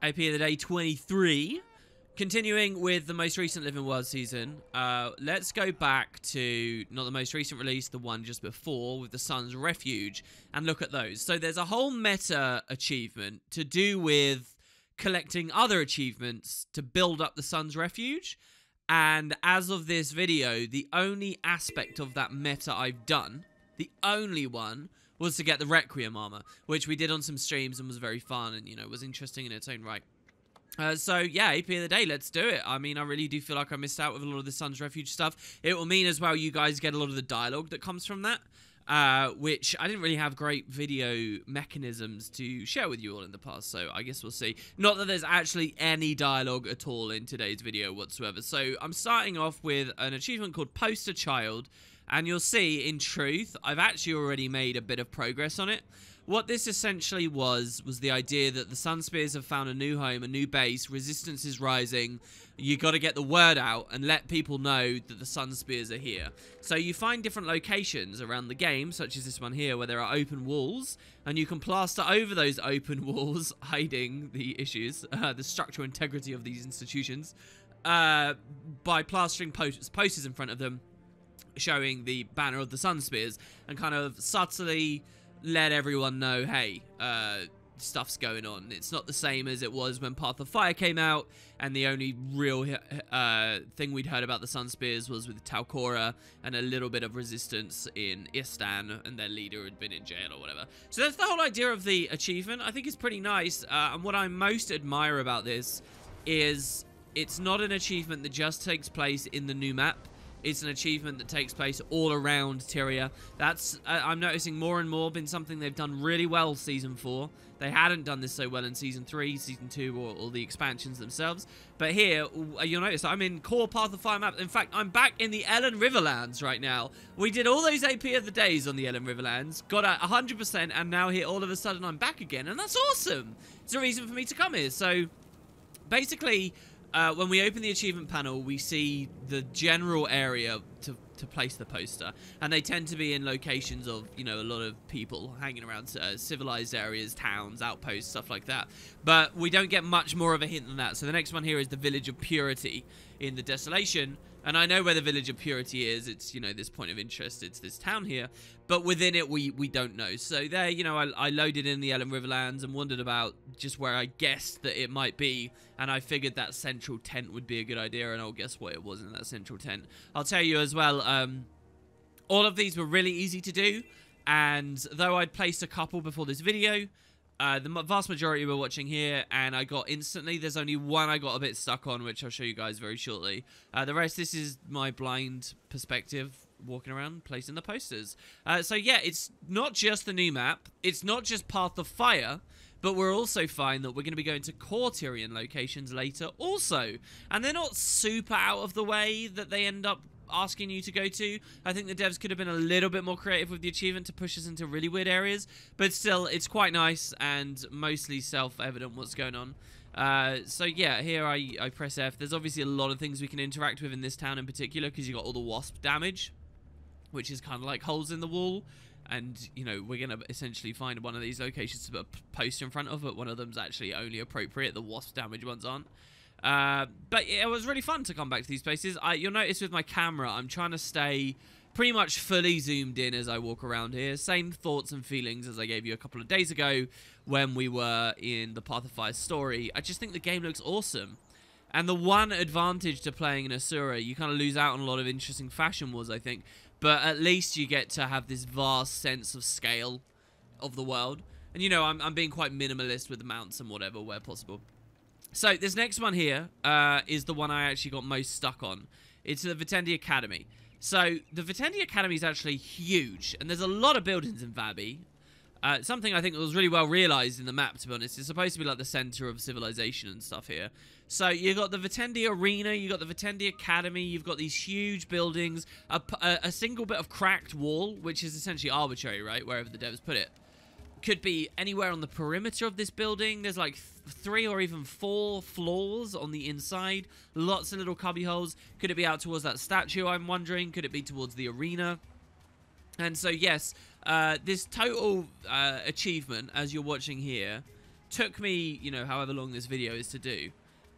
AP of the Day 23. Continuing with the most recent Living World season, let's go back to, not the most recent release, the one just before, with the Sun's Refuge, and look at those. So there's a whole meta achievement to do with collecting other achievements to build up the Sun's Refuge, and as of this video, the only aspect of that meta I've done, the only one, was to get the Requiem armor, which we did on some streams and was very fun and, you know, was interesting in its own right. So, yeah, AP of the Day, let's do it. I mean, I really do feel like I missed out with a lot of the Sun's Refuge stuff. It will mean as well you guys get a lot of the dialogue that comes from that, which I didn't really have great video mechanisms to share with you all in the past, so I guess we'll see. Not that there's actually any dialogue at all in today's video whatsoever. So, I'm starting off with an achievement called Poster Child, and you'll see, in truth, I've actually already made a bit of progress on it. What this essentially was the idea that the Sun Spears have found a new home, a new base, resistance is rising. You got to get the word out and let people know that the Sun Spears are here. So you find different locations around the game, such as this one here, where there are open walls, and you can plaster over those open walls, hiding the issues, the structural integrity of these institutions, by plastering posters in front of them, showing the banner of the Sun Spears, and kind of subtly let everyone know, hey, stuff's going on. It's not the same as it was when Path of Fire came out, and the only real thing we'd heard about the Sun Spears was with Talcora and a little bit of resistance in Istan, and their leader had been in jail or whatever. So that's the whole idea of the achievement. I think it's pretty nice, and what I most admire about this is it's not an achievement that just takes place in the new map. It's an achievement that takes place all around Tyria. That's, I'm noticing more and more, been something they've done really well Season 4. They hadn't done this so well in Season 3, Season 2, or the expansions themselves. But here, you'll notice I'm in core Path of Fire map. In fact, I'm back in the Elen Riverlands right now. We did all those AP of the Days on the Elen Riverlands, got at 100%, and now here, all of a sudden, I'm back again. And that's awesome! It's a reason for me to come here. So, basically, when we open the achievement panel, we see the general area to place the poster, and they tend to be in locations of, you know, a lot of people hanging around, civilized areas, towns, outposts, stuff like that. But we don't get much more of a hint than that. So the next one here is the Village of Purity in the Desolation, and I know where the Village of Purity is. It's, you know, this point of interest. It's this town here, but within it we don't know. So there, you know, I loaded in the Elen Riverlands and wondered about just where I guessed that it might be, and I figured that central tent would be a good idea, and I'll guess what it was in that central tent. I'll tell you as well, all of these were really easy to do, and though I'd placed a couple before this video, the vast majority were watching here, and I got instantly. There's only one I got a bit stuck on, which I'll show you guys very shortly. The rest, this is my blind perspective, walking around, placing the posters. So yeah, it's not just the new map. It's not just Path of Fire, but we're also finding that we're going to be going to core Tyrian locations later also. And they're not super out of the way that they end up asking you to go to. I think the devs could have been a little bit more creative with the achievement to push us into really weird areas, but still, it's quite nice and mostly self-evident what's going on. So yeah, here I press F. There's obviously a lot of things we can interact with in this town in particular, because you got all the wasp damage, which is kind of like holes in the wall. And, you know, we're going to essentially find one of these locations to put a poster in front of, but one of them's actually only appropriate. The wasp damage ones aren't. But it was really fun to come back to these places. You'll notice with my camera, I'm trying to stay pretty much fully zoomed in as I walk around here. Same thoughts and feelings as I gave you a couple of days ago when we were in the Path of Fire story. I just think the game looks awesome. And the one advantage to playing in Asura, you kind of lose out on a lot of interesting fashion wars, I think. But at least you get to have this vast sense of scale of the world. And, you know, I'm being quite minimalist with the mounts and whatever where possible. So, this next one here is the one I actually got most stuck on. It's the Vitendi Academy. So, the Vitendi Academy is actually huge. And there's a lot of buildings in Vabi. Something I think was really well realized in the map, to be honest. It's supposed to be like the center of civilization and stuff here. So you've got the Vitendi Arena, you've got the Vitendi Academy, you've got these huge buildings, a single bit of cracked wall, which is essentially arbitrary, right, wherever the devs put it. Could be anywhere on the perimeter of this building. There's like 3 or even 4 floors on the inside. Lots of little cubby holes. Could it be out towards that statue, I'm wondering? Could it be towards the arena? And so, yes, this total achievement, as you're watching here, took me, you know, however long this video is to do.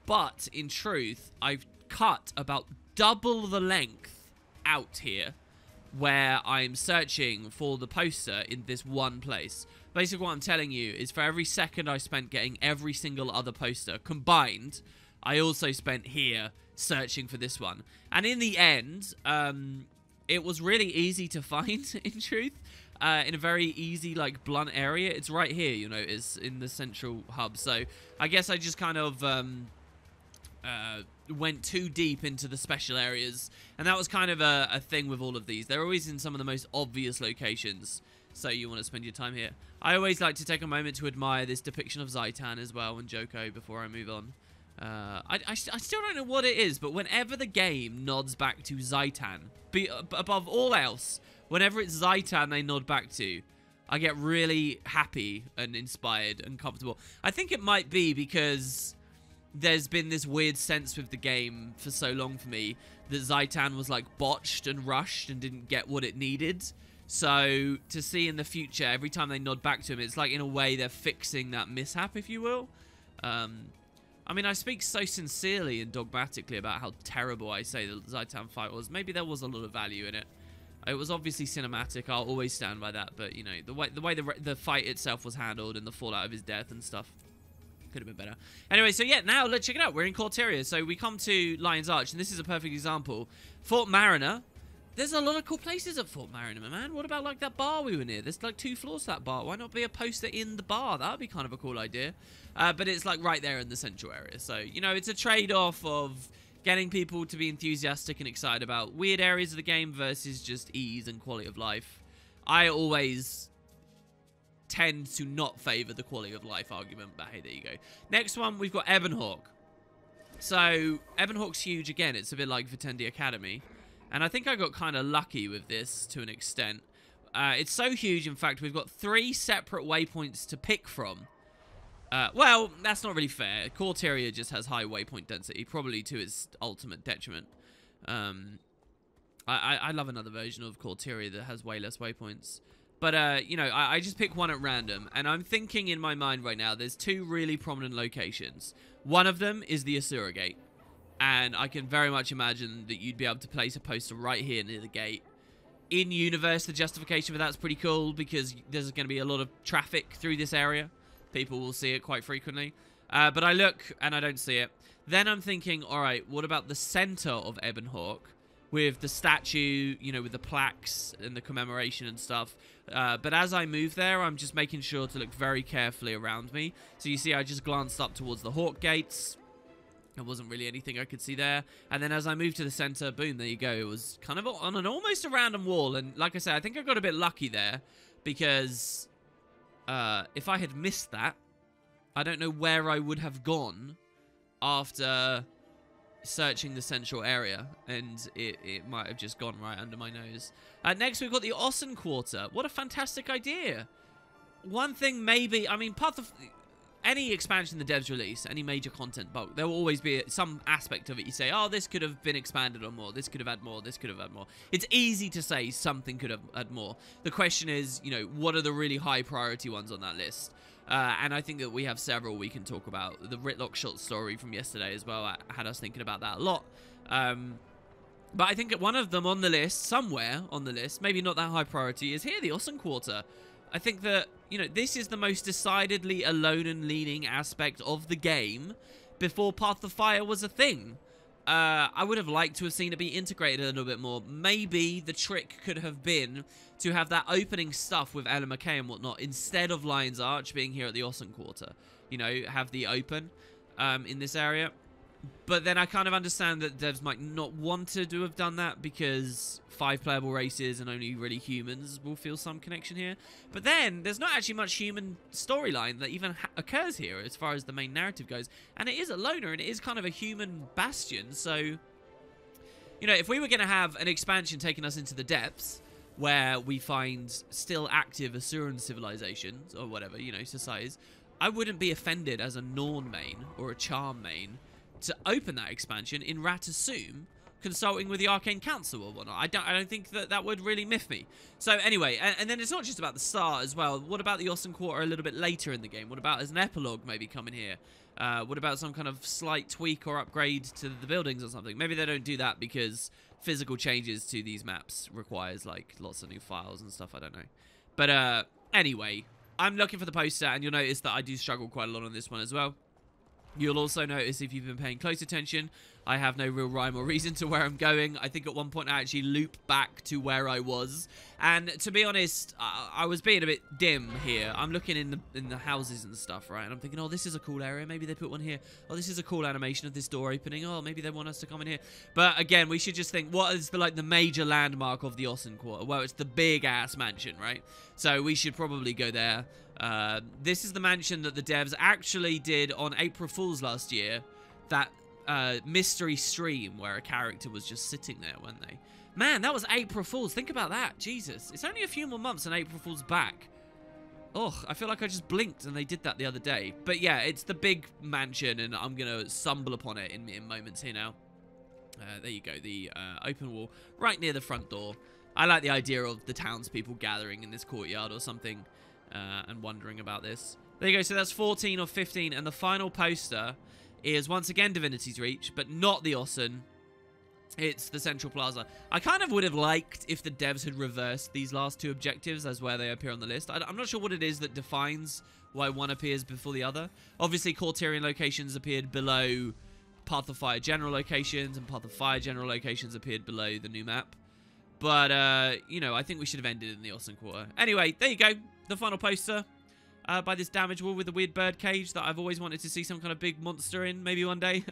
But, in truth, I've cut about double the length out here where I'm searching for the poster in this one place. Basically, what I'm telling you is for every second I spent getting every single other poster combined, I also spent here searching for this one. And in the end, it was really easy to find, in truth. In a very easy, like, blunt area. It's right here, you know, it's in the central hub. So, I guess I just kind of went too deep into the special areas. And that was kind of a thing with all of these. They're always in some of the most obvious locations. So you want to spend your time here. I always like to take a moment to admire this depiction of Zhaitan as well and Joko before I move on. I still don't know what it is, but whenever the game nods back to Zhaitan, above all else, whenever it's Zhaitan they nod back to, I get really happy and inspired and comfortable. I think it might be because there's been this weird sense with the game for so long for me that Zhaitan was like botched and rushed and didn't get what it needed. So to see in the future, every time they nod back to him, it's like in a way they're fixing that mishap, if you will. I mean, I speak so sincerely and dogmatically about how terrible I say the Zhaitan fight was. Maybe there was a lot of value in it. It was obviously cinematic. I'll always stand by that. But, you know, the way the fight itself was handled and the fallout of his death and stuff could have been better. Anyway, so yeah, now let's check it out. We're in Corteria. So we come to Lion's Arch, and this is a perfect example. Fort Mariner. There's a lot of cool places at Fort Mariner, my man. What about, like, that bar we were near? There's, like, 2 floors to that bar. Why not be a poster in the bar? That would be kind of a cool idea. But it's, like, right there in the central area. So, you know, it's a trade-off of getting people to be enthusiastic and excited about weird areas of the game versus just ease and quality of life. I always tend to not favor the quality of life argument, but hey, there you go. Next one, we've got Ebonhawk. So, Ebonhawk's huge again. It's a bit like Vitendi Academy. And I think I got kind of lucky with this to an extent. It's so huge, in fact, we've got 3 separate waypoints to pick from. Well, that's not really fair. Corteria just has high waypoint density, probably to its ultimate detriment. I love another version of Corteria that has way less waypoints. But, you know, I just pick one at random. And I'm thinking in my mind right now, there's 2 really prominent locations. One of them is the Asura Gate. And I can very much imagine that you'd be able to place a poster right here near the gate. In universe, the justification for that's pretty cool because there's going to be a lot of traffic through this area. People will see it quite frequently. But I look and I don't see it. Then I'm thinking, all right, what about the center of Ebonhawk with the statue, you know, with the plaques and the commemoration and stuff. But as I move there, I'm just making sure to look very carefully around me. So you see, I just glanced up towards the Hawk Gates. There wasn't really anything I could see there. And then as I moved to the center, boom, there you go. It was kind of on an almost a random wall. And like I said, I think I got a bit lucky there. Because if I had missed that, I don't know where I would have gone after searching the central area. And it might have just gone right under my nose. Next, we've got the Ossen Quarter. What a fantastic idea. One thing maybe, I mean, part of any expansion the devs release, any major content bulk, there will always be some aspect of it you say, oh, this could have been expanded on more, this could have had more, this could have had more. It's easy to say something could have had more. The question is, you know, what are the really high priority ones on that list? And I think that we have several we can talk about. The Ritlock short story from yesterday as well had us thinking about that a lot. But I think that one of them on the list, somewhere on the list, maybe not that high priority, is here, the Ossen Quarter. I think that, you know, this is the most decidedly alone and leaning aspect of the game before Path of Fire was a thing. I would have liked to have seen it be integrated a little bit more. Maybe the trick could have been to have that opening stuff with Ella McKay and whatnot instead of Lion's Arch being here at the Ossen Quarter. You know, have the open in this area. But then I kind of understand that devs might not want to have done that because 5 playable races and only really humans will feel some connection here. But then there's not actually much human storyline that even occurs here as far as the main narrative goes. And it is a loner and it is kind of a human bastion. So, you know, if we were going to have an expansion taking us into the depths where we find still active Asuran civilizations or whatever, you know, societies, I wouldn't be offended as a Norn main or a Charm main to open that expansion in Ratasum, consulting with the Arcane Council or whatnot. I don't think that would really miff me. So anyway, and then it's not just about the start as well. What about the Ossen Quarter a little bit later in the game? What about as an epilogue maybe coming here? What about some kind of slight tweak or upgrade to the buildings or something? Maybe they don't do that because physical changes to these maps requires like lots of new files and stuff. I don't know. But anyway, I'm looking for the poster, and you'll notice that I do struggle quite a lot on this one as well. You'll also notice, if you've been paying close attention, I have no real rhyme or reason to where I'm going. I think at one point I actually loop back to where I was. And to be honest, I was being a bit dim here. I'm looking in the houses and stuff, right? And I'm thinking, oh, this is a cool area. Maybe they put one here. Oh, this is a cool animation of this door opening. Oh, maybe they want us to come in here. But again, we should just think, what is the major landmark of the Ossen Quarter? Well, it's the big-ass mansion, right? So we should probably go there. This is the mansion that the devs actually did on April Fool's last year. That mystery stream where a character was just sitting there, weren't they? Man, that was April Fool's. Think about that. Jesus. It's only a few more months and April Fool's back. Ugh, I feel like I just blinked and they did that the other day. But yeah, it's the big mansion, and I'm going to stumble upon it in moments here now. There you go, the open wall right near the front door. I like the idea of the townspeople gathering in this courtyard or something and wondering about this. There you go, so that's 14 or 15, and the final poster is once again Divinity's Reach, but not the Ossen. It's the Central Plaza. I kind of would have liked if the devs had reversed these last two objectives as where they appear on the list. I'm not sure what it is that defines why one appears before the other. Obviously, Corterian locations appeared below Path of Fire general locations, and Path of Fire general locations appeared below the new map. But, you know, I think we should have ended in the Ossen Quarter. Anyway, there you go. The final poster by this damage wall with the weird bird cage that I've always wanted to see some kind of big monster in, maybe one day.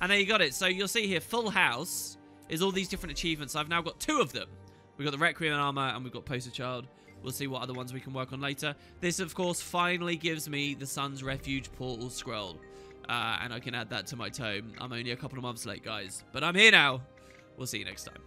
And there you got it. So you'll see here, Full House is all these different achievements. I've now got 2 of them. We've got the Requiem Armor and we've got Poster Child. We'll see what other ones we can work on later. This, of course, finally gives me the Sun's Refuge Portal Scroll. And I can add that to my tome. I'm only a couple of months late, guys. But I'm here now. We'll see you next time.